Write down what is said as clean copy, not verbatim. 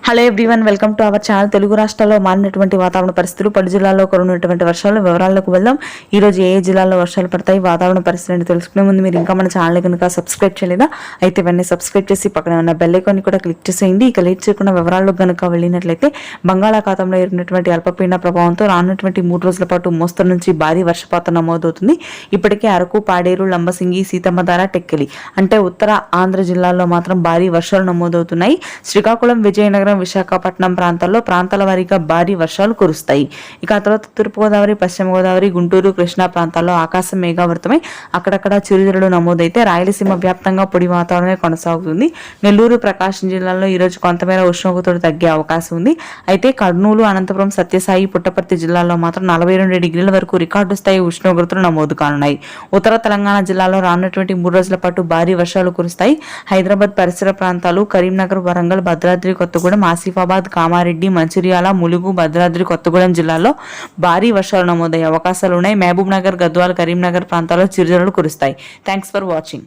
Hello everyone, welcome to our channel. Telugu రాష్ట్రాల్లో మారినటువంటి వాతావరణ పరిస్థితులు, 10 జిల్లాల్లో కురినటువంటి వర్షాలు వివరాల్లోకి వెళ్దాం. ఈ రోజు ఏ జిల్లాల్లో వర్షాలు పడతాయి, వాతావరణ పరిస్థితిని తెలుసుకునే ముందు మీరు ఇంకా మన ఛానల్ కనుక సబ్స్క్రైబ్ చేయలేదా అయితే వెంటనే సబ్స్క్రైబ్ చేసి పక్కన ఉన్న బెల్ ఐకాన్ కూడా క్లిక్ చేసేయండి. ఇక లేట్ చేయకుండా వివరాల్లో కనుక వెళ్ళినట్లయితే బంగాళాఖాతంలో ఏర్పడినటువంటి అల్పపీడన ప్రభావంతో రానున్నటువంటి 3 రోజుల పాటు మోస్తరు నుంచి భారీ వర్షపాతం నమోదవుతుంది. ఇప్పటికే అరకు, పాడేరు, లంబసింగి, సీతమ్మధార, టెక్కిలి అంటే ఉత్తర ఆంధ్ర జిల్లాల్లో మాత్రం భారీ వర్షాలు నమోదవుతున్నాయి. శ్రీకాకుళం, విజయనగరం, విశాఖపట్నం ప్రాంతాల వారీగా భారీ వర్షాలు కురుస్తాయి. ఇక ఆ తర్వాత తూర్పుగోదావరి, పశ్చిమ గోదావరి, గుంటూరు, కృష్ణా ప్రాంతాల్లో ఆకాశం మేఘావృతమై అక్కడక్కడ చిరుజల్లులు నమోదైతే రాయలసీమ వ్యాప్తంగా పొడి వాతావరణమే కొనసాగుతుంది. నెల్లూరు, ప్రకాశం జిల్లాల్లో ఈరోజు కొంతమేర ఉష్ణోగ్రతలు తగ్గే అవకాశం ఉంది. అయితే కర్నూలు, అనంతపురం, సత్యసాయి, పుట్టపర్తి జిల్లాల్లో మాత్రం 42 డిగ్రీల వరకు రికార్డు స్థాయి ఉష్ణోగ్రతలు నమోదు కానున్నాయి. ఉత్తర తెలంగాణ జిల్లాలో రానున్నటువంటి 3 రోజుల పాటు భారీ వర్షాలు కురుస్తాయి. హైదరాబాద్ పరిసర ప్రాంతాలు, కరీంనగర్, వరంగల్, భద్రాద్రి కొత్తగూడెం, ఆసిఫాబాద్, కామారెడ్డి, మంచిర్యాల, ములుగు, భద్రాద్రి కొత్తగూడెం జిల్లాల్లో భారీ వర్షాలు నమోదయ్యే అవకాశాలు ఉన్నాయి. మహబూబ్ నగర్, గద్వాల్, కరీంనగర్ ప్రాంతాల్లో చిరుజల్లులు కురుస్తాయి. Thanks for watching.